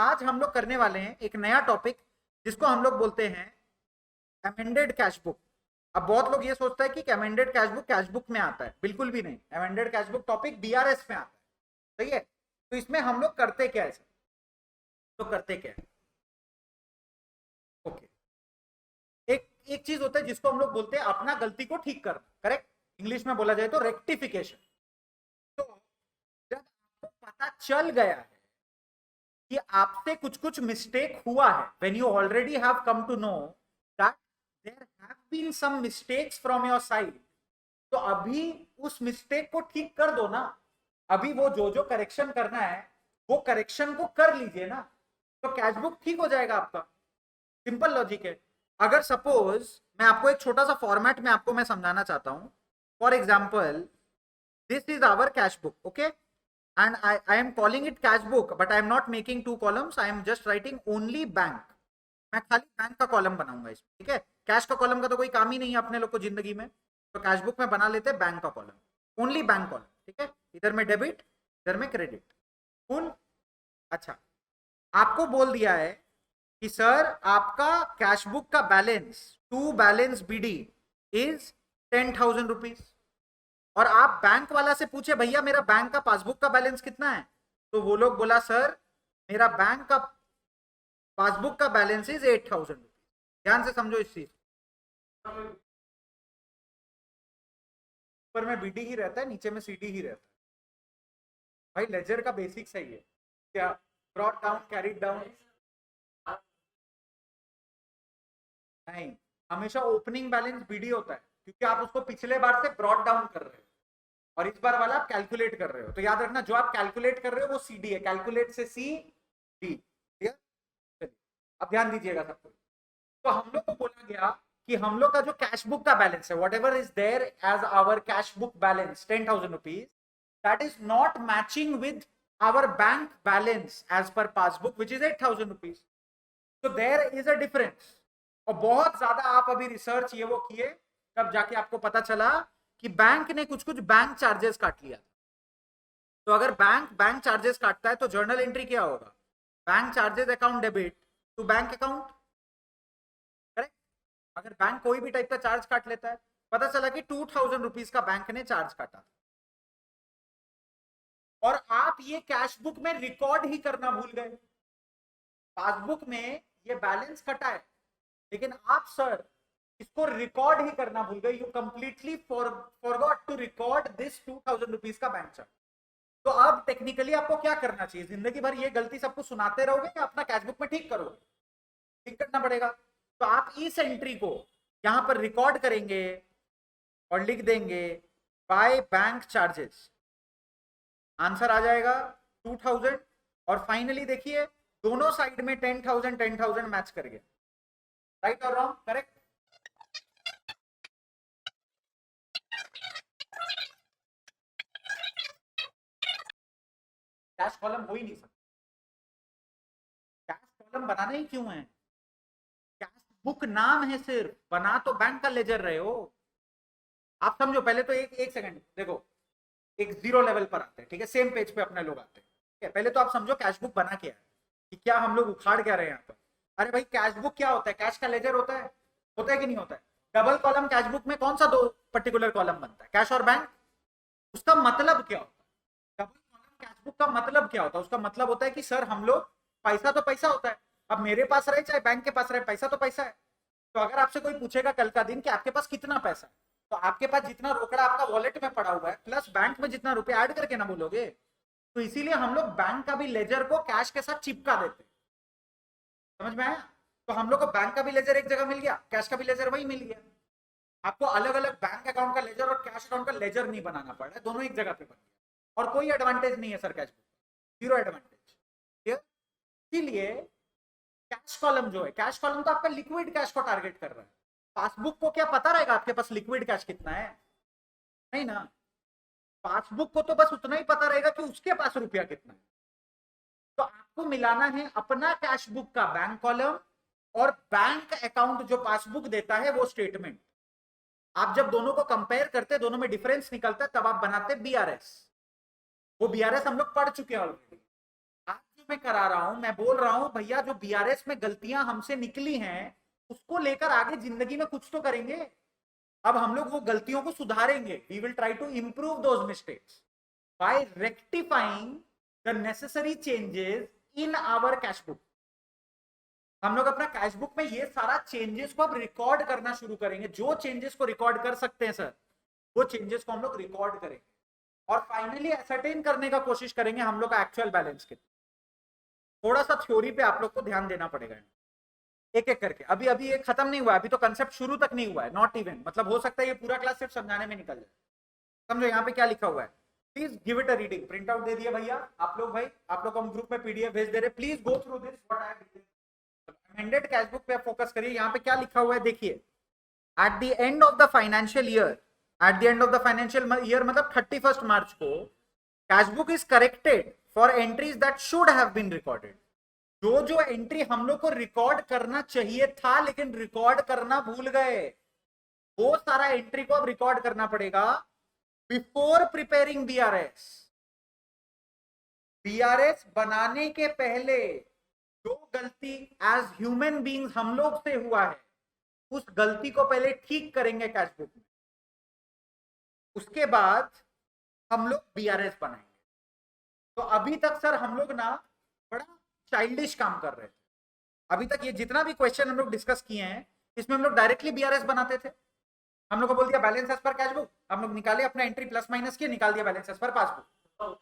आज हम लोग करने वाले हैं एक नया टॉपिक जिसको हम लोग बोलते हैं अमेंडेड कैश बुक। अब बहुत लोग ये सोचते हैं कि अमेंडेड कैश बुक में आता है, बिल्कुल भी नहीं। Amended cash book topic BRS में आता है, सही है। तो इसमें हम लोग करते क्या है, तो करते क्या है, ओके। एक एक चीज होता है जिसको हम लोग बोलते हैं अपना गलती को ठीक करना, करेक्ट। इंग्लिश में बोला जाए तो रेक्टिफिकेशन। तो जब आपको पता चल गया है कि आपसे कुछ कुछ मिस्टेक हुआ है, when you already have come to know that there have been some mistakes from your side, तो अभी उस मिस्टेक को ठीक कर दो ना। अभी वो जो करेक्शन करना है वो करेक्शन को कर लीजिए ना, तो कैश बुक ठीक हो जाएगा आपका। सिंपल लॉजिक है। अगर सपोज मैं आपको एक छोटा सा फॉर्मेट में आपको मैं समझाना चाहता हूं। For example, this is our cash book, okay, and I am calling it cash book, but I am not making two columns. I am just writing only bank. मैं खाली बैंक का कॉलम बनाऊंगा इसमें, ठीक है। कैश का column का तो कोई काम ही नहीं है अपने लोग को जिंदगी में, तो कैश बुक में बना लेते हैं बैंक का कॉलम, ओनली बैंक कॉलम, ठीक है। इधर में डेबिट, इधर में क्रेडिट, फुल। अच्छा, आपको बोल दिया है कि सर आपका कैश बुक का balance to balance BD is 10,000 rupees, और आप बैंक वाला से पूछे भैया मेरा बैंक का पासबुक का बैलेंस कितना है, तो वो लोग बोला सर मेरा बैंक का पासबुक का बैलेंस इज 8,000 रुपीज। ध्यान से समझो इस चीज, ऊपर में बीडी ही रहता है, नीचे में सीडी ही रहता है। भाई लेजर का बेसिक सही है क्या, ब्रॉट डाउन कैरीड डाउन नहीं, हमेशा ओपनिंग बैलेंस बीडी होता है, क्योंकि आप उसको पिछले बार से ब्रॉट डाउन कर रहे हो और इस बार वाला आप कैलकुलेट कर रहे हो। तो याद रखना जो आप कैलकुलेट कर रहे हो वो सीडी है, कैलकुलेट से सी डी। अब ध्यान दीजिएगा सब कुछ। तो हम लोग को बोला गया कि हम लोग का जो कैश बुक का बैलेंस है, whatever is there as our cash book balance 10,000 rupees, that is not matching with our bank balance as per passbook which is 8,000 rupees. तो देयर इज अ डिफरेंस। और बहुत ज्यादा आप अभी research ये वो किए, तब जाके आपको पता चला कि बैंक ने कुछ कुछ बैंक चार्जेस काट लिया। तो अगर बैंक चार्जेस काटता है तो जर्नल एंट्री क्या होगा, bank charges account debit to bank account, correct. अगर बैंक कोई भी टाइप का चार्ज काट लेता है, पता चला कि 2,000 रुपीज का बैंक ने चार्ज काटा, और आप ये कैश बुक में रिकॉर्ड ही करना भूल गए। पासबुक में ये बैलेंस कटा है, लेकिन आप सर इसको रिकॉर्ड ही करना भूल गए। You completely forgot to record this 2,000 rupees का बैंक चार्ज। तो अब टेक्निकली आपको क्या करना चाहिए, जिंदगी भर ये गलती सबको सुनाते रहोगे या अपना कैश बुक में ठीक करोगे, ठीक करना पड़ेगा। तो आप इस एंट्री को यहां पर रिकॉर्ड करेंगे और लिख देंगे बाय बैंक चार्जेस, आंसर आ जाएगा 2,000। और फाइनली देखिए दोनों साइड में 10,000 10,000 मैच कर गया, राइट और रॉन्ग, करेक्ट। कैश कॉलम हो ही नहीं सकता। कैश कॉलम बनाना ही क्यों है, कैश बुक नाम है सिर्फ, बना तो बैंक का लेजर रहे हो। आप समझो पहले तो एक सेकंड देखो, एक जीरो लेवल पर आते हैं, ठीक है, सेम पेज पे अपने लोग आते हैं, ठीक है। पहले तो आप समझो कैश बुक बना क्या है, कि क्या हम लोग उखाड़ क्या रहे हैं यहाँ पर। अरे भाई कैश बुक क्या होता है, कैश का लेजर होता है कि नहीं होता है। डबल कॉलम कैश बुक में कौन सा दो पर्टिकुलर कॉलम बनता है, कैश और बैंक। उसका मतलब क्या होता है, डबल कॉलम कैश बुक का मतलब क्या होता है, उसका मतलब होता है कि सर हम लोग, पैसा तो पैसा होता है, अब मेरे पास रहे चाहे बैंक के पास रहे, पैसा तो पैसा है। तो अगर आपसे कोई पूछेगा कल का दिन कि आपके पास कितना पैसा है, तो आपके पास जितना रोकड़ा आपका वॉलेट में पड़ा हुआ है प्लस बैंक में जितना रुपए ऐड करके ना बोलोगे। तो इसीलिए हम लोग बैंक का भी लेजर को कैश के साथ चिपका देते, समझ में आया। तो हम लोग को बैंक का भी लेजर एक जगह मिल गया, कैश का भी लेजर वही मिल गया। आपको अलग अलग बैंक अकाउंट का लेजर और कैश अकाउंट का लेजर नहीं बनाना पड़ रहा है, दोनों एक जगह पे बन गया। और कोई एडवांटेज नहीं है sir cash book, zero advantage. इसीलिए कैश कॉलम जो है, कैश कॉलम तो आपका लिक्विड कैश को टारगेट कर रहा है। पासबुक को क्या पता रहेगा आपके पास लिक्विड कैश कितना है, नहीं ना। पासबुक को तो बस उतना ही पता रहेगा कि उसके पास रुपया कितना है। तो आपको मिलाना है अपना कैश बुक का बैंक कॉलम और बैंक अकाउंट जो पासबुक देता है वो स्टेटमेंट। आप जब दोनों को कंपेयर करते, दोनों में डिफरेंस निकलता है, तब आप बनाते बीआरएस। वो बीआरएस हम लोग पढ़ चुके हैं ऑलरेडी। आज जो में करा रहा हूं, मैं बोल रहा हूं भैया जो बीआरएस में गलतियां हमसे निकली हैं उसको लेकर आगे जिंदगी में कुछ तो करेंगे। अब हम लोग वो गलतियों को सुधारेंगे, we will try to improve those mistakes by rectifying the necessary changes in our cash book. हम लोग अपना कैश बुक में ये सारा चेंजेस को अब रिकॉर्ड करना शुरू करेंगे। जो चेंजेस को रिकॉर्ड कर सकते हैं सर, वो चेंजेस को हम लोग रिकॉर्ड करेंगे और फाइनली असरटेन करने का कोशिश करेंगे हम लोग का एक्चुअल बैलेंस कितना। थोड़ा सा थ्योरी पे आप लोग को ध्यान देना पड़ेगा एक एक करके। अभी अभी ये खत्म नहीं हुआ, अभी तो कंसेप्ट शुरू तक नहीं हुआ है, नॉट इवन। मतलब हो सकता है ये पूरा क्लास सिर्फ समझाने में निकल जाए। समझो यहाँ पे क्या लिखा हुआ है, please give it a reading. Print out दे दिया भैया आप लोग, भाई आप लोग हम ग्रुप में पीडीएफ भेज दे रहे, please go through this what I have written. Amended cash book पे फोकस करिए। यहाँ पे क्या लिखा हुआ है देखिए, at the end of the financial year, at the end of the financial year मतलब 31 मार्च को cash book is corrected for entries that should have been recorded. जो जो एंट्री हम लोग को रिकॉर्ड करना चाहिए था लेकिन रिकॉर्ड करना भूल गए, वो सारा एंट्री को अब रिकॉर्ड करना पड़ेगा बिफोर प्रिपेयरिंग बीआरएस। बीआरएस बनाने के पहले जो गलती एज ह्यूमन बीइंग्स हम लोग से हुआ है, उस गलती को पहले ठीक करेंगे कैश बुक में, उसके बाद हम लोग बीआरएस बनाएंगे। तो अभी तक सर हम लोग ना बड़ा चाइल्डिश काम कर रहे थे। अभी तक ये जितना भी क्वेश्चन हम लोग डिस्कस किए हैं इसमें हम लोग डायरेक्टली बीआरएस बनाते थे। हम लोग को बोल दिया बैलेंस एज पर कैश बुक, हम लोग निकाले अपना एंट्री प्लस माइनस किए, निकाल दिया बैलेंस एज पर पासबुक।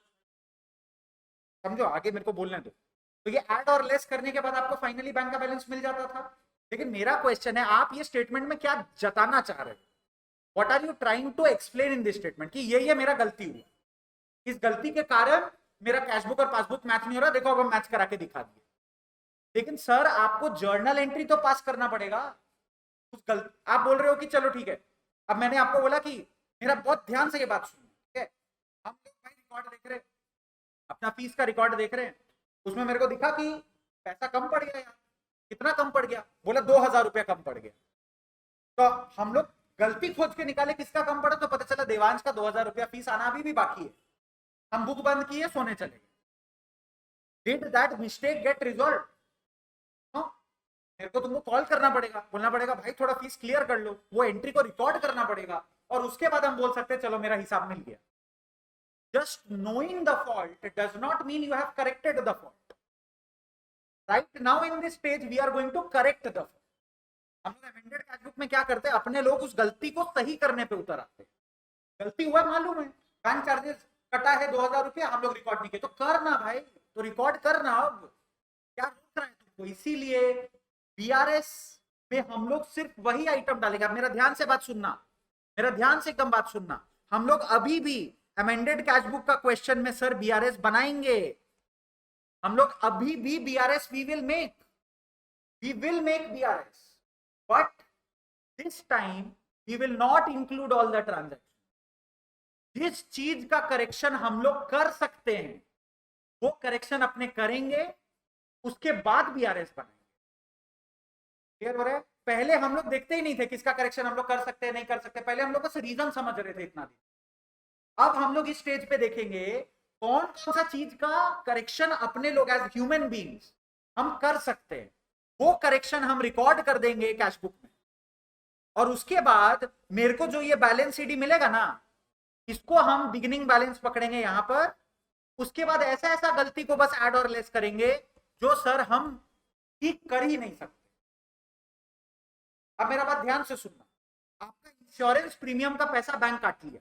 समझो, आगे मेरे को बोलने दो। तो ये ऐड और लेस करने के बाद आपको फाइनली बैंक का बैलेंस मिल जाता था। लेकिन मेरा क्वेश्चन है, आप ये स्टेटमेंट में क्या जताना चाह रहे हो? What are you trying to explain in this statement कि ये मेरा गलती हुआ, इस गलती के कारण मेरा कैश बुक और पासबुक मैच नहीं हो रहा, देखो अब हम मैच करा के दिखा दिए। लेकिन सर आपको जर्नल एंट्री तो पास करना पड़ेगा। आप बोल रहे हो कि चलो ठीक है, अब मैंने आपको बोला कि मेरा बहुत ध्यान से ये बात सुनो, ठीक है? हम लोग भाई रिकॉर्ड देख रहे हैं, अपना फीस का रिकॉर्ड देख रहे हैं, उसमें मेरे को दिखा कि पैसा कम पड़ गया यार। कितना कम पड़ गया? बोला 2000 रुपया कम पड़ गया। तो हम लोग गलती खोज के निकाले किसका कम पड़ा, तो पता चला देवांश का 2000 रुपया फीस आना अभी भी बाकी है। हम बुक बंद किए, सोने चले गए। Did that mistake get resolve? मेरे को तुमको कॉल करना पड़ेगा, बोलना पड़ेगा भाई थोड़ा फीस क्लियर कर लो, वो एंट्री को रिकॉर्ड करना पड़ेगा और उसके बाद हम बोल सकते हैं चलो मेरा हिसाब मिल गया। Just knowing the fault does not mean you have corrected the fault. Right now in this stage we are going to correct the fault. हम लोग अमेंडेड कैश बुक में क्या करते हैं, अपने लोग उस गलती को सही करने पे उतर आते हैं। गलती हुआ मालूम है, बैंक चार्जेस कटा है 2000 रुपया, हम लोग रिकॉर्ड नहीं किए, तो करना भाई, तो रिकॉर्ड करना। अब क्या रोक रहा है तुमको? इसीलिए बीआरएस में हम लोग सिर्फ वही आइटम डालेंगे। अब मेरा ध्यान से बात सुनना, मेरा ध्यान से एकदम बात सुनना। हम लोग अभी भी अमेंडेड कैश बुक का क्वेश्चन में सर बीआरएस बनाएंगे। हम लोग अभी भी BRS we will make BRS, but this time we will not include all the transaction. जिस चीज का करेक्शन हम लोग कर सकते हैं वो करेक्शन अपने करेंगे, उसके बाद बीआरएस बनाएंगे। क्लियर हो रहा है? पहले हम लोग देखते ही नहीं थे किसका करेक्शन हम लोग कर सकते हैं नहीं कर सकते, पहले हम लोग बस रीजन समझ रहे थे इतना दिन। अब हम लोग इस स्टेज पे देखेंगे कौन कौन सा चीज का करेक्शन अपने लोग एज ह्यूमन बीइंग्स हम कर सकते हैं, वो करेक्शन हम रिकॉर्ड कर देंगे कैश बुक में। और उसके बाद मेरे को जो ये बैलेंस सीडी मिलेगा ना, इसको हम बिगिनिंग बैलेंस पकड़ेंगे यहां पर। उसके बाद ऐसा ऐसा गलती को बस ऐड और लेस करेंगे जो सर हम ठीक कर ही नहीं सकते। अब मेरा बात ध्यान से सुनना, आपका इंश्योरेंस प्रीमियम का पैसा बैंक काट लिया,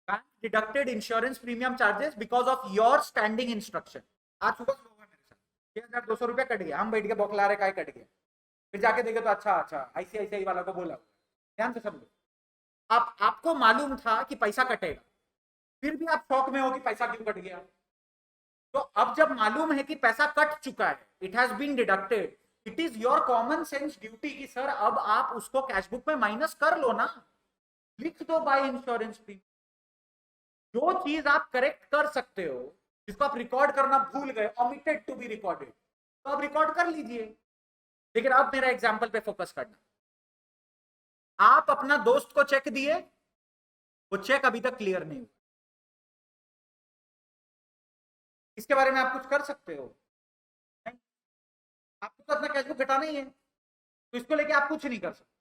bank deducted insurance premium charges because of your standing instruction. आज सुबह होगा मेरे साथ 6200 रुपया कट गया, हम बैठ के बौखला रहे, काय कट गया। फिर जाके देखे तो अच्छा आईसीआईसीआई वाला को बोला। ध्यान से समझो, आपको मालूम था कि पैसा कटेगा, फिर भी आप शौक में हो कि पैसा क्यों कट गया। तो अब जब मालूम है कि पैसा कट चुका है, it has been deducted, it is your common sense duty कि सर अब आप उसको कैश बुक में माइनस कर लो ना, लिख दो बाय इंश्योरेंस प्रीमियम। जो चीज आप करेक्ट कर सकते हो, जिसको आप रिकॉर्ड करना भूल गए, ओमिटेड टू बी रिकॉर्डेड, तो आप रिकॉर्ड कर लीजिए। लेकिन अब मेरा एग्जांपल पे फोकस करना। आप अपना दोस्त को चेक दिए, वो चेक अभी तक क्लियर नहीं हुआ, इसके बारे में आप कुछ कर सकते हो? कैश बुक घटाना ही है, तो इसको लेके आप कुछ नहीं कर सकते।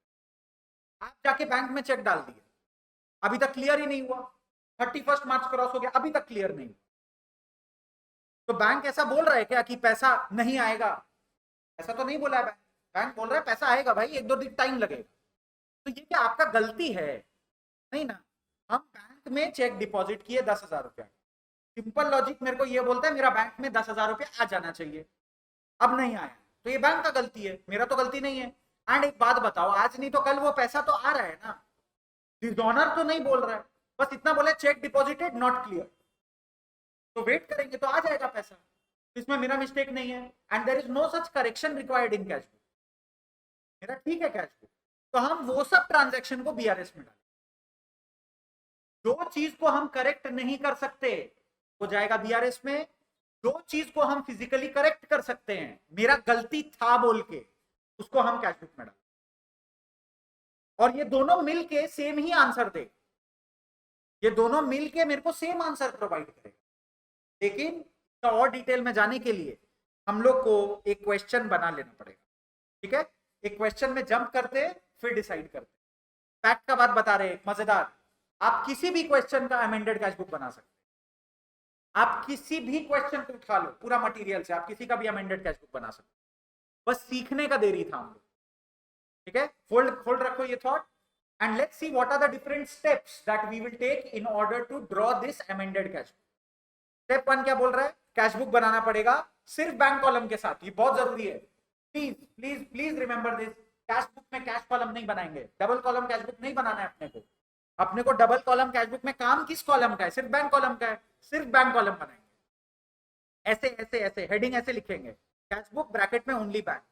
आप जाके बैंक में चेक डाल दिए, अभी तक क्लियर ही नहीं हुआ, 31 मार्च क्रॉस हो गया, अभी तक क्लियर नहीं। तो बैंक ऐसा बोल रहा है क्या कि पैसा नहीं आएगा? ऐसा तो नहीं बोला है बैंक। बैंक बोल रहा है पैसा आएगा भाई, 1-2 दिन टाइम लगेगा। तो ये क्या आपका गलती है? नहीं ना। हम बैंक में चेक डिपॉजिट किए 10,000 रुपया, सिंपल लॉजिक मेरे को ये बोलता है मेरा बैंक में 10,000 रुपया आ जाना चाहिए, अब नहीं आया, तो ये बैंक का गलती है, मेरा तो गलती नहीं है। एंड एक बात बताओ, आज नहीं तो कल वो पैसा तो आ रहा है ना, डिसऑनर तो नहीं बोल रहा है, बस इतना बोले चेक डिपॉजिटेड नॉट क्लियर, तो वेट करेंगे तो आ जाएगा पैसा, इसमें मेरा मिस्टेक नहीं है। And there is no such correction required in cash book, मेरा ठीक है कैश बुक। तो हम वो सब ट्रांजैक्शन को बीआरएस में डालें, जो चीज को हम करेक्ट नहीं कर सकते वो जाएगा बीआरएस में, जो चीज को हम फिजिकली करेक्ट कर सकते हैं, मेरा गलती था बोल के, उसको हम कैश बुक में डालें। और ये दोनों मिलके सेम ही आंसर दे, ये दोनों मिलके मेरे को सेम आंसर प्रोवाइड करेगा। लेकिन इसका और डिटेल में जाने के लिए हम लोग को एक क्वेश्चन बना लेना पड़ेगा, ठीक है? एक क्वेश्चन में जंप करते फिर डिसाइड करते। फैक्ट का बात बता रहे, मजेदार, आप किसी भी क्वेश्चन का अमेंडेड कैश बुक बना सकते हैं। आप किसी भी क्वेश्चन को उठा लो, पूरा मटेरियल से आप किसी का भी अमेंडेड कैश बुक बना सकते हैं, बस सीखने का देरी था हम लोग, ठीक है? होल्ड रखो ये thought and let's see what are the different steps that we will take in order to draw this amended cash book. Step 1 क्या बोल रहा है? कैश बुक बनाना पड़ेगा सिर्फ बैंक कॉलम के साथ, ये बहुत जरूरी है, please please please remember this. Cash book में कैश कॉलम नहीं बनाएंगे, डबल कॉलम कैश बुक नहीं बनाना है अपने को डबल कॉलम कैश बुक में काम किस कॉलम का है? सिर्फ बैंक कॉलम का है, सिर्फ बैंक कॉलम बनाएंगे। ऐसे ऐसे ऐसे हेडिंग ऐसे लिखेंगे, कैश बुक ब्रैकेट में ओनली बैंक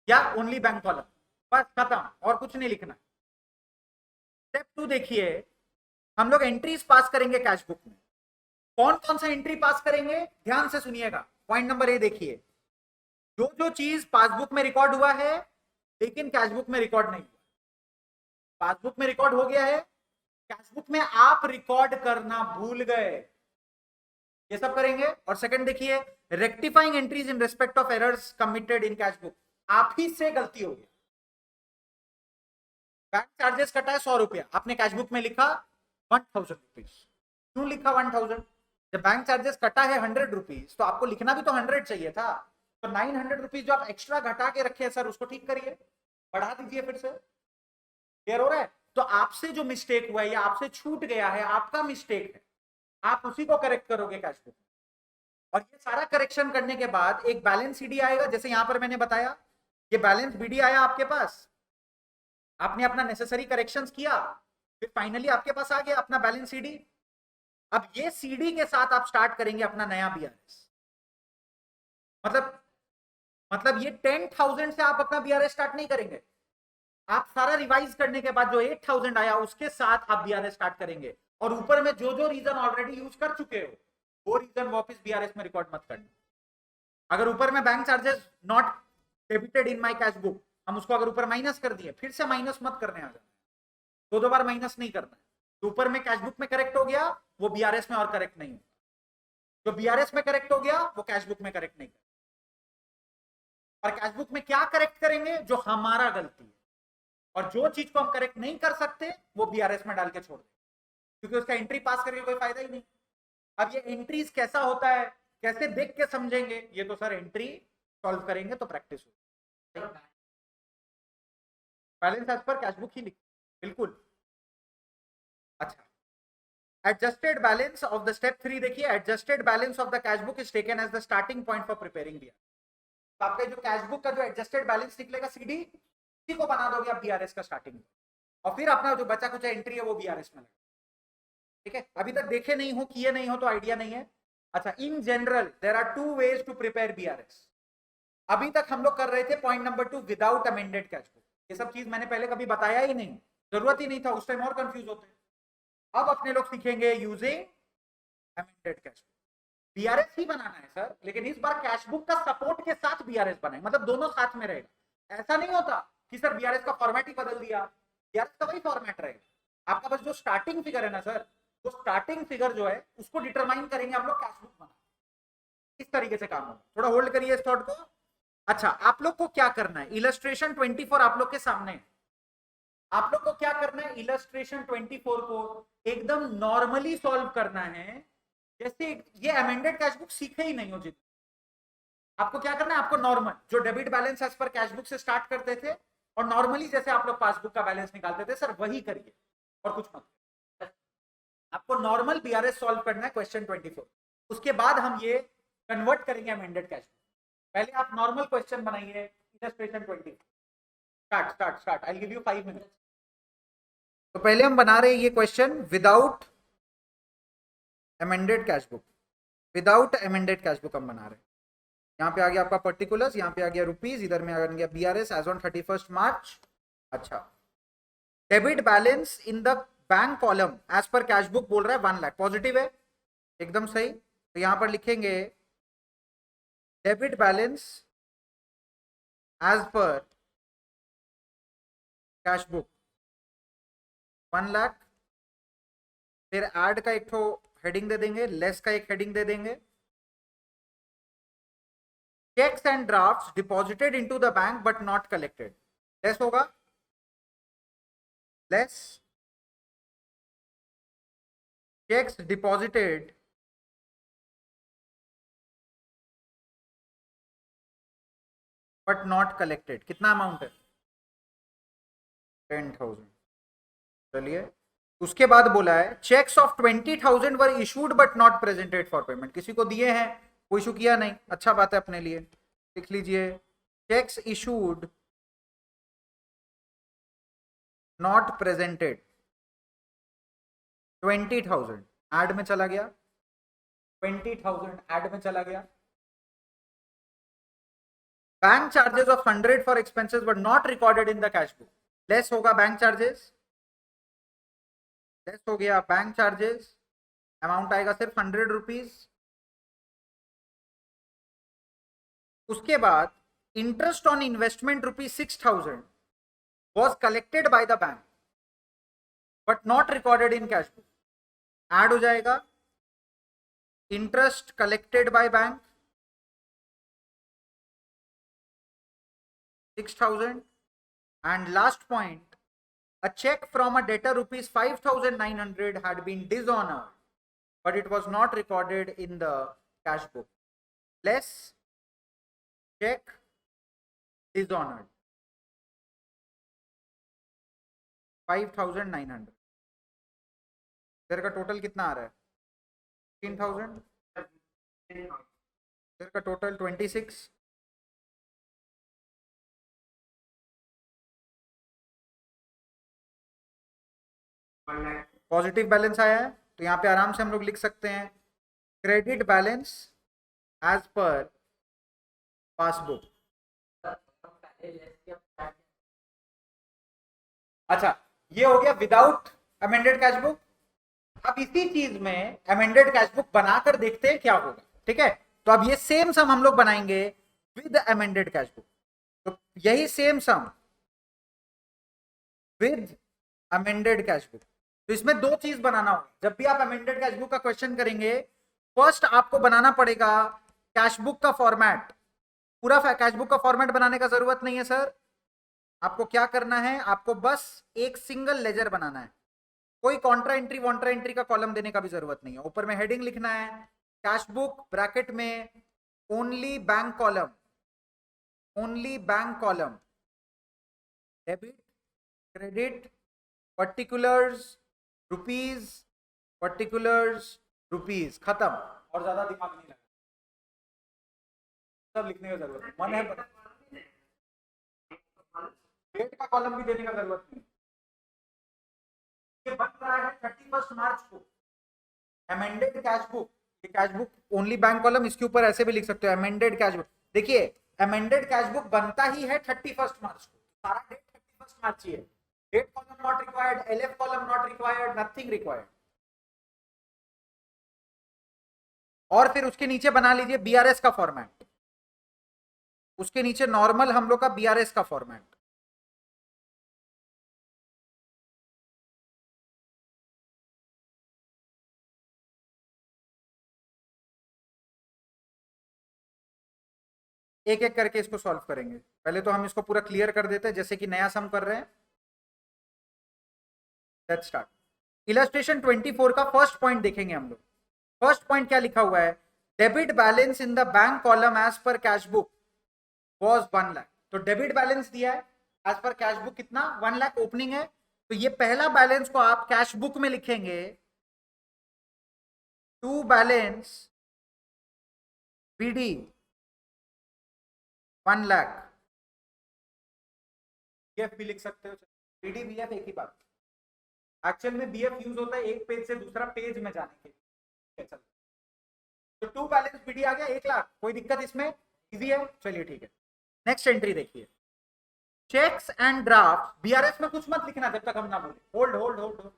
या ओनली बैंक कॉलम, बस खत्म, और कुछ नहीं लिखना। स्टेप 2 देखिए, हम लोग एंट्रीज पास करेंगे कैश बुक में। कौन कौन सा एंट्री पास करेंगे? ध्यान से सुनिएगा, पॉइंट नंबर ए देखिए, जो जो चीज पासबुक में रिकॉर्ड हुआ है लेकिन कैश बुक में रिकॉर्ड नहीं हुआ, पासबुक में रिकॉर्ड हो गया है, कैश बुक में आप रिकॉर्ड करना भूल गए, ये सब करेंगे। और सेकंड देखिए, rectifying entries in respect of errors committed in cash book, आप ही से गलती हो गई, बैंक चार्जेस कटा है 100 रुपया, आपने कैश बुक में लिखा 1000 रुपीज। क्यों लिखा 1000? जब बैंक चार्जेस कटा है 100 रुपीज तो आपको लिखना भी तो 100 चाहिए था, तो 900 रुपीज जो आप एक्स्ट्रा घटा के रखे हैं सर, उसको ठीक करिए, बढ़ा दीजिए फिर से। क्लियर हो रहा है? तो आपसे जो मिस्टेक हुआ है या आपसे छूट गया है, आपका मिस्टेक है, आप उसी को करेक्ट करोगे कैश बुक। और ये सारा करेक्शन करने के बाद एक बैलेंस सीडी आएगा, जैसे यहां पर मैंने बताया, ये बैलेंस बीडी आया आपके पास, आपने अपना नेसेसरी करेक्शंस किया, फिर फाइनली आपके पास आ गया अपना बैलेंस सीडी। अब ये सीडी के साथ आप स्टार्ट करेंगे अपना नया बीआरएस, मतलब ये 10,000 से आप अपना बीआरएस स्टार्ट नहीं करेंगे, आप सारा रिवाइज करने के बाद जो 8,000 आया उसके साथ आप बीआरएस स्टार्ट करेंगे, और ऊपर में जो जो रीजन ऑलरेडी यूज कर चुके हो वो रीजन वापस बीआरएस में रिकॉर्ड मत करना। अगर ऊपर में bank charges not debited in my cash book, हम उसको अगर ऊपर माइनस कर दिए, फिर से माइनस मत करने आ जाना, 2 बार माइनस नहीं करना है। तो ऊपर में कैश बुक में करेक्ट हो गया, वो बीआरएस में और करेक्ट नहीं होगा, जो बीआरएस में करेक्ट हो गया वो कैश बुक में करेक्ट नहीं करेगा। और कैश बुक में क्या करेक्ट करेंगे? जो हमारा गलती है, और जो चीज को हम करेक्ट नहीं कर सकते वो बीआरएस में डाल के छोड़ दें, क्योंकि उसका एंट्री पास करके कोई फायदा ही नहीं। अब ये एंट्रीज कैसा होता है, कैसे देख के समझेंगे? ये तो सर एंट्री सॉल्व करेंगे तो प्रैक्टिस होगी। बैलेंस एज पर कैश बुक ही लिख, बिल्कुल। अच्छा, adjusted balance of the step 3 देखिए, adjusted balance of the cash book is taken as the starting point for preparing BRS. तो आपका जो कैश बुक का जो एडजस्टेड बैलेंस निकलेगा सीडी, इसी को बना दोगे आप बीआरएस का स्टार्टिंग, और फिर अपना जो बचा कुछ एंट्री है वो बीआरएस में लगा, ठीक है? अभी तक देखे नहीं हो, किए नहीं हो तो आइडिया नहीं है। अच्छा, in general there are 2 ways to prepare BRS. अभी तक हम लोग कर रहे थे point number 2 without amended cash book, ये सब चीज मैंने पहले कभी बताया ही नहीं, जरूरत ही नहीं था, उस टाइम और कंफ्यूज होते। अब अपने लोग सीखेंगे using amended cash book. BRS ही बनाना है सर, लेकिन इस बार कैश बुक का सपोर्ट के साथ बीआरएस बनाए, मतलब दोनों साथ में रहेगा। ऐसा नहीं होता कि सर बीआरएस का फॉर्मेट ही बदल दिया, बीआरएस का वही फॉर्मेट रहेगा। आपका बस जो स्टार्टिंग फिगर है ना सर, वो स्टार्टिंग फिगर जो है उसको डिटरमाइन करेंगे हम लोग कैश बुक बना, इस तरीके से काम होगा। थोड़ा होल्ड करिए इस थॉट को। अच्छा, आप लोग को क्या करना है, इलस्ट्रेशन 24 आप लोग के सामने है। आप लोग को क्या करना है, इलस्ट्रेशन 24 को एकदम नॉर्मली सॉल्व करना है, जैसे ये अमेंडेड कैश बुक सीखे ही नहीं हो जितने। आपको क्या करना है, आपको नॉर्मल जो डेबिट बैलेंस एज पर कैश बुक से स्टार्ट करते थे और नॉर्मली जैसे आप लोग पासबुक का बैलेंस निकालते थे, सर वही करिए और कुछ मत। आपको नॉर्मल बीआरएस सॉल्व करना है क्वेश्चन 24। उसके बाद हम ये कन्वर्ट करेंगे अमेंडेड कैश बुक। पहले आप नॉर्मल क्वेश्चन बनाइए, illustration 20। Start start start, I give you 5 minutes. तो पहले हम बना रहे हैं ये question without amended cash book. Without amended cash book हम बना रहे हैं। यहाँ पे आ गया आपका पर्टिकुलर्स, यहाँ पे आ गया रुपीज, इधर में आ गया बीआरएस एज ऑन 31 मार्च। अच्छा, debit balance in the bank column as पर कैश बुक बोल रहा है 1 लाख, पॉजिटिव है, एकदम सही। तो यहां पर लिखेंगे डेबिट बैलेंस एज पर कैश बुक 1 लाख, फिर ऐड का एक तो हेडिंग दे देंगे, लेस का एक हेडिंग दे देंगे, cheques and drafts deposited into the bank but not collected. Less होगा, less cheques deposited but not collected. कितना अमाउंट है, 10,000। चलिए, उसके बाद बोला है cheques of 20,000 were issued but not presented for payment. किसी को दिए हैं, कोई इशू किया नहीं, अच्छा बात है अपने लिए, लिख लीजिए cheques issued not presented 20,000 add में चला गया, 20,000 एड में चला गया। Bank charges of 100 for expenses but not recorded in the cash book. Less होगा बैंक चार्जेस, लेस हो गया बैंक चार्जेस, अमाउंट आएगा सिर्फ 100 रुपीज। उसके बाद interest on investment rupees 6,000 was collected by the bank but not recorded in cash book। Add हो जाएगा interest collected by bank 6,000 and last point, a check from a debtor rupees 5,900 had been dishonored but it was not recorded in the cash book, less check dishonored 5,900। इधर का total कितना आ रहा है, 15,000। इधर का total 26। Positive balance आया है, तो यहाँ पे आराम से हम लोग लिख सकते हैं credit balance as per passbook. अच्छा, ये हो गया विदाउट अमेंडेड कैश बुक। अब इसी चीज में अमेंडेड कैश बुक बनाकर देखते हैं क्या होगा, ठीक है। तो अब ये सेम सम हम लोग बनाएंगे विद अमेंडेड कैश बुक। तो यही same sum with amended cash book. तो इसमें दो चीज बनाना होगा, जब भी आप अमेंडेड कैश बुक का क्वेश्चन करेंगे, फर्स्ट आपको बनाना पड़ेगा कैश बुक का फॉर्मेट। पूरा कैश बुक का फॉर्मेट बनाने का जरूरत नहीं है सर, आपको क्या करना है, आपको बस एक सिंगल लेजर बनाना है, कोई कॉन्ट्रा एंट्री वॉन्ट्रा एंट्री का कॉलम देने का भी जरूरत नहीं है। ऊपर में हेडिंग लिखना है कैश बुक ब्रैकेट में only bank column, only bank column, debit credit particulars rupees, particulars rupees, खत्म। और ज्यादा दिमाग नहीं लगा, सब लिखने का जरूरत है, मन है डेट का कॉलम भी देने का जरूरत नहीं। ये बन रहा है 31 मार्च को अमेंडेड कैश बुक। ये cash book only bank column, इसके ऊपर ऐसे भी लिख सकते हो अमेंडेड कैश बुक। देखिए अमेंडेड कैश बुक बनता ही है 31 मार्च को, सारा डेट 31 मार्च ही है। Date column not required, LF column not required, nothing required. और फिर उसके नीचे बना लीजिए बीआरएस का फॉर्मेट, उसके नीचे नॉर्मल हम लोग का बीआरएस का फॉर्मेट। एक एक करके इसको सॉल्व करेंगे। पहले तो हम इसको पूरा क्लियर कर देते हैं, जैसे कि नया सम कर रहे हैं। Let's start. इलस्ट्रेशन 24 का फर्स्ट पॉइंट देखेंगे हम लोग। फर्स्ट पॉइंट क्या लिखा हुआ है? Debit balance in the bank column as पर कैश बुक वॉज 1 लाख। तो डेबिट बैलेंस दिया है एज पर कैश बुक कितना? 1 लाख ओपनिंग है। तो ये पहला बैलेंस को आप कैश बुक में लिखेंगे, to balance BD 1 lakh. BF भी लिख सकते हो, बीडी बीएफ एक ही बात। एक्चुअल में बीएफ यूज होता है एक पेज से दूसरा पेज में जाने के लिए। चल, तो टू बैलेंस बीडी आ गया 1 लाख, कोई दिक्कत इसमें? इजी है, चलिए ठीक है। नेक्स्ट एंट्री देखिए, चेक्स एंड ड्राफ्ट। बीआरएस में कुछ मत लिखना जब तक हम ना बोले। Hold hold hold hold.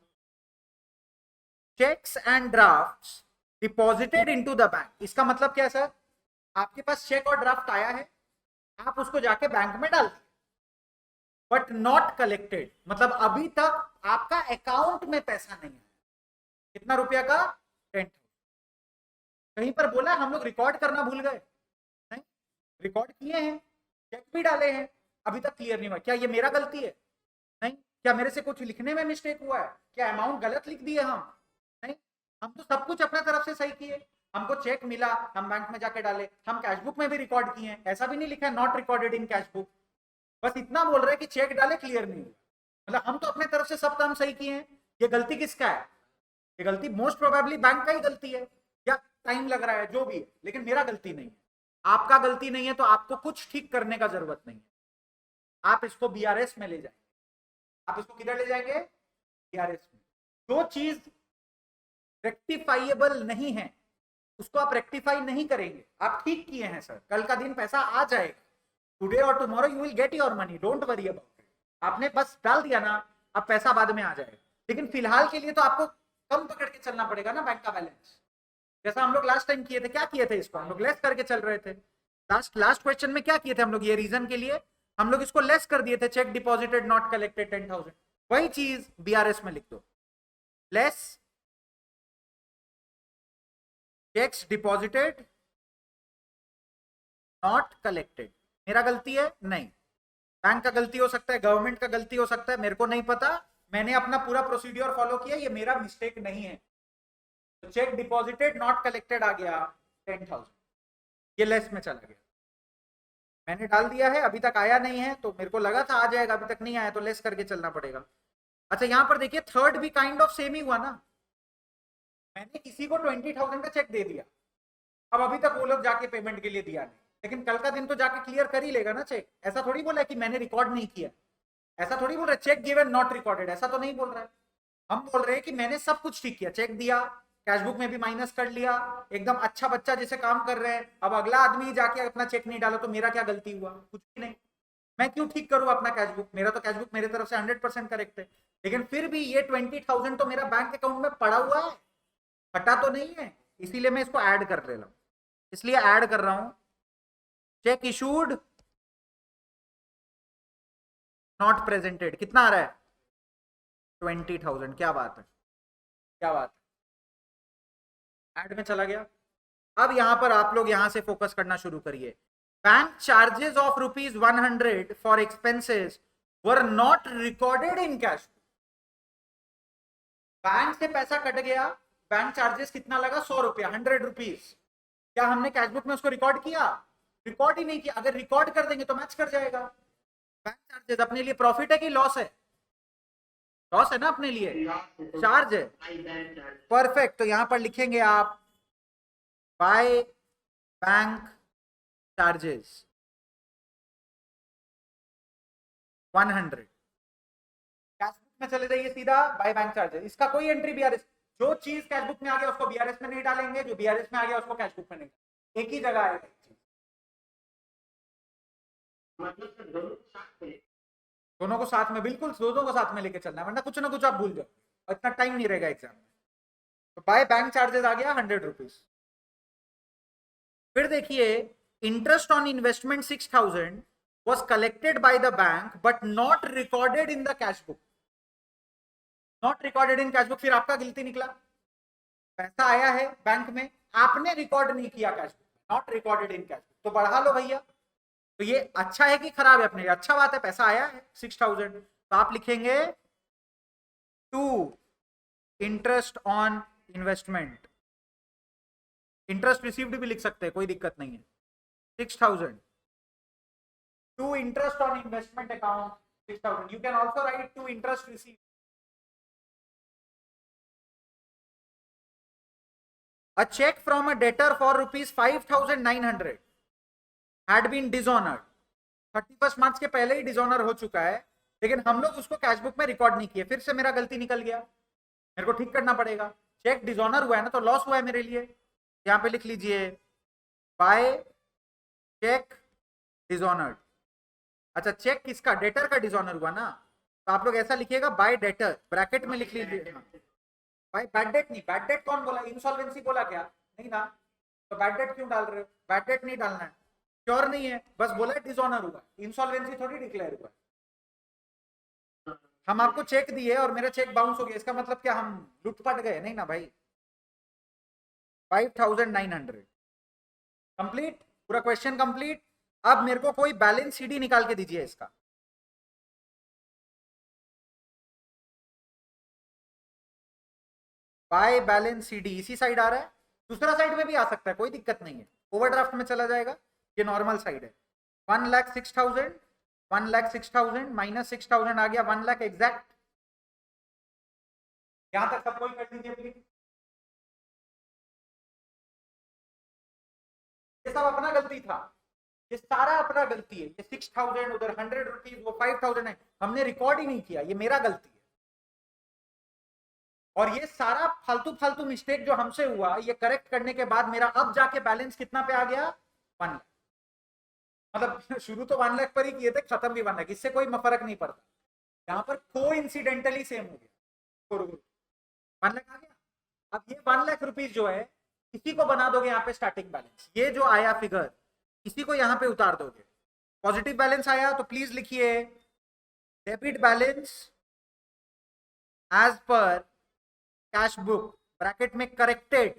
Cheques and drafts deposited into the bank. इसका मतलब क्या है सर? आपके पास चेक और ड्राफ्ट आया है, आप उसको जाके बैंक में डाल दिए, बट नॉट कलेक्टेड, मतलब अभी तक आपका अकाउंट में पैसा नहीं है। कितना रुपया का? 10,000। कहीं पर बोला हम लोग रिकॉर्ड करना भूल गए? नहीं, रिकॉर्ड किए हैं, चेक भी डाले हैं, अभी तक क्लियर नहीं हुआ। क्या ये मेरा गलती है? नहीं। क्या मेरे से कुछ लिखने में मिस्टेक हुआ है? क्या अमाउंट गलत लिख दिए हम? नहीं, हम तो सब कुछ अपने तरफ से सही किए। हमको चेक मिला, हम बैंक में जाके डाले, हम कैश बुक में भी रिकॉर्ड किए हैं, ऐसा भी नहीं लिखा है not recorded in cash book. बस इतना बोल रहे हैं कि चेक डाले, क्लियर नहीं हुआ। मतलब हम तो अपने तरफ से सब काम सही किए हैं। ये गलती किसका है? ये गलती मोस्ट प्रोबेबली बैंक का ही गलती है, या टाइम लग रहा है, जो भी है, लेकिन मेरा गलती नहीं है। आपका गलती नहीं है तो आपको कुछ ठीक करने का जरूरत नहीं है। आप इसको बीआरएस में ले जाएंगे। आप इसको किधर ले जाएंगे? बीआरएस में। जो चीज रेक्टिफाइएबल नहीं है उसको आप रेक्टिफाई नहीं करेंगे। आप ठीक किए हैं सर, कल का दिन पैसा आ जाएगा। टुडे और tomorrow you will get your money, don't worry about it. आपने बस डाल दिया ना, अब पैसा बाद में आ जाएगा। लेकिन फिलहाल के लिए तो आपको कम पकड़ के चलना पड़ेगा ना बैंक का बैलेंस। जैसा हम लोग लास्ट टाइम किए थे, क्या किए थे? इसको हम लोग लेस करके चल रहे थे। लास्ट क्वेश्चन में क्या किए थे हम लोग? ये रीजन के लिए हम लोग इसको लेस कर दिए थे, चेक डिपॉजिटेड नॉट कलेक्टेड 10,000। वही चीज बीआरएस में लिख दो, less cheques deposited not collected. मेरा गलती है? नहीं। बैंक का गलती हो सकता है, गवर्नमेंट का गलती हो सकता है, मेरे को नहीं पता। मैंने अपना पूरा प्रोसीड्योर फॉलो किया, ये मेरा मिस्टेक नहीं है। तो चेक डिपॉजिटेड नॉट कलेक्टेड आ गया 10,000, ये लेस में चला गया। मैंने डाल दिया है, अभी तक आया नहीं है, तो मेरे को लगा था आ जाएगा, अभी तक नहीं आया, तो लेस करके चलना पड़ेगा। अच्छा, यहां पर देखिए थर्ड भी काइंड ऑफ सेम ही हुआ ना। मैंने किसी को 20,000 का चेक दे दिया, अब अभी तक वो लोग जाके पेमेंट के लिए दिया नहीं, लेकिन कल का दिन तो जाके क्लियर कर ही लेगा ना चेक। ऐसा थोड़ी बोला है कि मैंने रिकॉर्ड नहीं किया, ऐसा थोड़ी बोल रहा है चेक गिवन नॉट रिकॉर्डेड, ऐसा तो नहीं बोल रहा है। हम बोल रहे हैं कि मैंने सब कुछ ठीक किया, चेक दिया, कैश बुक में भी माइनस कर लिया, एकदम अच्छा बच्चा जैसे काम कर रहे हैं। अब अगला आदमी जाके अपना चेक नहीं डाला तो मेरा क्या गलती हुआ? कुछ भी नहीं। मैं क्यों ठीक करूं अपना कैश बुक? मेरा तो कैश बुक मेरे तरफ से 100% करेक्ट है। लेकिन फिर भी ये 20,000 तो मेरा बैंक अकाउंट में पड़ा हुआ है, हटा तो नहीं है, इसीलिए मैं इसको ऐड कर ले रहा हूं। इसलिए ऐड कर रहा हूं, चेक इशूड नॉट प्रेजेंटेड। कितना आ रहा है? 20,000। क्या बात है, क्या बात है, ऐड में चला गया। अब यहां पर आप लोग यहां से फोकस करना शुरू करिए। Bank charges of ₹100 for expenses were not recorded in cash. Bank से पैसा कट गया, बैंक चार्जेस कितना लगा? ₹100, ₹100। क्या हमने कैश बुक में उसको रिकॉर्ड किया? रिकॉर्ड ही नहीं किया। अगर रिकॉर्ड कर देंगे तो मैच कर जाएगा। बैंक चार्जेस अपने लिए प्रॉफिट है कि लॉस है? लॉस है ना अपने लिए, चार्ज है। परफेक्ट। तो यहां पर लिखेंगे आप by bank charges 100। Cash book में चले जाइए सीधा, बाय बैंक चार्जेस। इसका कोई एंट्री बीआरएस, जो चीज कैश बुक में आ गया उसको बीआरएस में नहीं डालेंगे, जो बीआरएस में आ गया उसको कैश बुक में नहीं, एक ही जगह आएगा। दोनों को साथ में, बिल्कुल दोनों को साथ में लेके चलना है, वरना कुछ ना कुछ आप भूल जाओ, इतना टाइम नहीं रहेगा एग्जाम में। तो बाय बैंक चार्जेस आ गया ₹100। फिर देखिए, interest on investment 6,000 was collected by the bank but not recorded in the cash book. Not recorded in cash book, फिर आपका गिल्टी निकला। पैसा आया है बैंक में, आपने रिकॉर्ड नहीं किया cash book, not recorded in cash book, तो बढ़ा लो भैया। तो ये अच्छा है कि खराब है अपने लिए? अच्छा बात है, पैसा आया है 6000। तो आप लिखेंगे to interest on investment, interest received भी लिख सकते हैं, कोई दिक्कत नहीं है। 6000 to interest on investment account 6000। You can also write to interest received. A check from a debtor for rupees 5,900 had been dishonored. 31 मार्च के पहले ही डिसऑनर हो चुका है, लेकिन हम लोग उसको कैश बुक में रिकॉर्ड नहीं किए। फिर से मेरा गलती निकल गया, मेरे को ठीक करना पड़ेगा। चेक डिसऑनर हुआ है ना, तो लॉस हुआ है मेरे लिए। यहाँ पे लिख लीजिए बाय चेक डिसऑनर्ड। अच्छा, चेक किसका? डेटर का डिसऑनर हुआ ना, तो आप लोग ऐसा लिखिएगा बाय डेटर, ब्रैकेट में लिख लीजिए। भाई बैड डेट नहीं, बैड डेट कौन बोला? इंसॉल्वेंसी बोला क्या? नहीं ना, तो बैड डेट क्यों डाल रहे हो? बैड डेट नहीं डालना है, श्योर नहीं है, बस बोला है डिसऑनर हुआ, इंसॉल्वेंसी थोड़ी डिक्लेयर हुआ। हम आपको चेक दिए और मेरा चेक बाउंस हो गया, इसका मतलब क्या हम लुटपट गए? नहीं ना भाई। 5,900 कंप्लीट, पूरा क्वेश्चन कंप्लीट। अब मेरे को कोई बैलेंस सीडी निकाल के दीजिए इसका। बाय बैलेंस सीडी इसी साइड आ रहा है, दूसरा साइड में भी आ सकता है, कोई दिक्कत नहीं है, ओवरड्राफ्ट में चला जाएगा। ये नॉर्मल साइड है। 1,06,000 1,06,000 माइनस 6,000 आ गया 1 लाख एग्जैक्ट। यहां तक सब कोई कर दीजिए प्लीज। ये सब अपना गलती था, ये सारा अपना गलती है। ये 6,000 उधर 100 रुपीज, वो 5,000 है, हमने रिकॉर्ड ही नहीं किया, ये मेरा गलती है। और ये सारा फालतू फालतू मिस्टेक जो हमसे हुआ, ये करेक्ट करने के बाद मेरा अब जाके बैलेंस कितना पे आ गया? 1 लाख। मतलब शुरू तो 1 लाख पर ही किए थे, खत्म भी 1 लाख, इससे कोई फर्क नहीं पड़ता। यहाँ पर कोइंसिडेंटली सेम हो गया, 1 लाख आ गया। अब ये 1 लाख रुपीज जो है, इसी को बना दोगे यहाँ पे स्टार्टिंग बैलेंस। ये जो आया फिगर, इसी को यहाँ पे उतार दोगे। पॉजिटिव बैलेंस आया तो प्लीज लिखिए डेबिट बैलेंस एज पर कैश बुक, ब्रैकेट में करेक्टेड,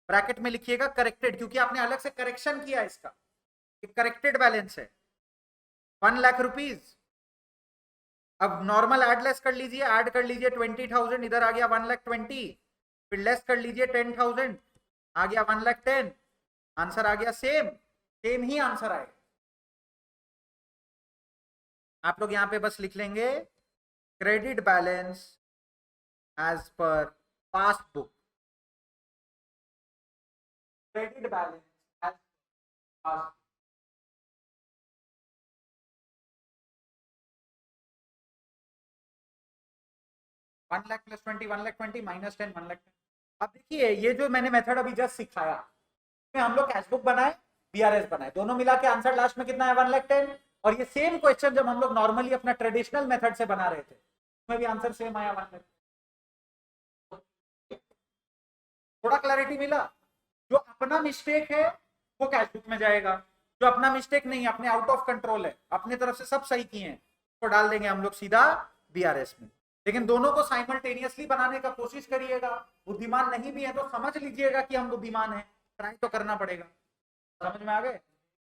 ब्रैकेट में लिखिएगा करेक्टेड, क्योंकि आपने अलग से करेक्शन किया इसका, करेक्टेड बैलेंस है 1 लाख रुपीज। अब नॉर्मल एड लेस कर लीजिए, ऐड कर लीजिए 20,000, इधर आ गया 1,20,000, फिर लेस कर लीजिए 10,000, आ गया 1,10,000, आंसर आ गया सेम, सेम ही आंसर आएगा। आप लोग यहाँ पे बस लिख लेंगे credit balance as per passbook, credit balance as passbook. One lakh plus 20 1,20,000 minus 10 1,10,000। अब देखिए ये जो मैंने मेथड अभी जस्ट सिखाया, इसमें हम लोग कैश बुक बनाए, बीआरएस बनाए, दोनों मिला के आंसर लास्ट में कितना है? 1,10,000। और ये सेम क्वेश्चन जब हम लोग नॉर्मली अपना ट्रेडिशनल मेथड से बना रहे थे, उसमें भी आंसर सेम आया 1,00,000। थोड़ा क्लैरिटी मिला? जो अपना मिस्टेक है वो कैश बुक में जाएगा, जो अपना मिस्टेक नहीं है, अपने आउट ऑफ कंट्रोल है, अपने तरफ से सब सही किए हैं, तो डाल देंगे हम लोग सीधा बीआरएस में। लेकिन दोनों को साइमल्टेनियसली बनाने का कोशिश करिएगा। बुद्धिमान नहीं भी है तो समझ लीजिएगा कि हम बुद्धिमान हैं, ट्राई तो करना पड़ेगा। समझ में आ गए?